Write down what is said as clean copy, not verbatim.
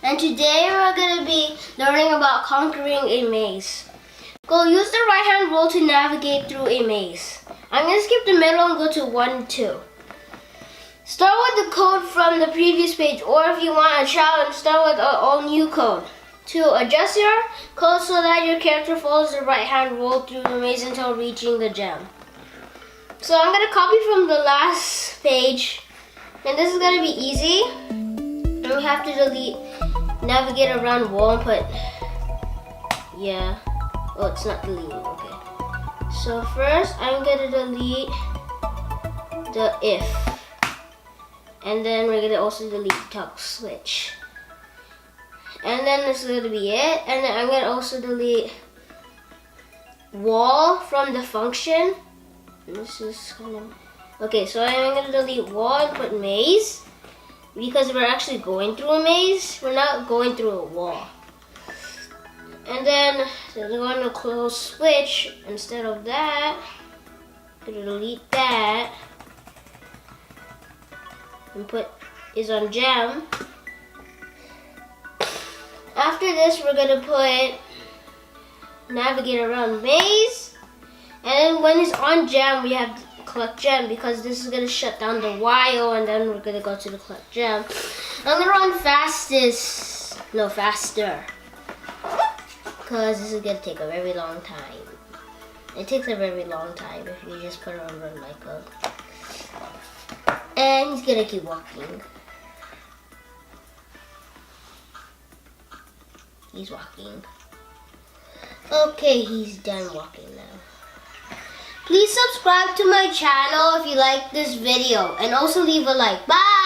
and today we're going to be learning about conquering a maze. Go use the right hand roll to navigate through a maze. I'm going to skip the middle and go to 1, 2. Start with the code from the previous page, or if you want a challenge, start with an all new code. 2. Adjust your code so that your character follows the right hand roll through the maze until reaching the gem. So I'm going to copy from the last page, and this is going to be easy. And we have to delete navigate around wall and put, yeah, oh, it's not deleting, okay. So first I'm going to delete the if, and then we're going to also delete the toggle switch. And then this is going to be it, and then I'm going to also delete wall from the function. This is kind of, okay, so I'm going to delete wall and put maze, because we're actually going through a maze. We're not going through a wall. And then we're going to close switch. Instead of that, I'm going to delete that and put is on gem. After this, we're going to put navigate around maze. And then when it's on gem, we have to collect gem, because this is going to shut down the while, and then we're going to go to the collect gem. I'm going to run faster, because this is going to take a very long time. It takes a very long time if you just put it on run my code. And he's going to keep walking. He's walking. Okay, he's done walking now. Please subscribe to my channel if you like this video, and also leave a like. Bye!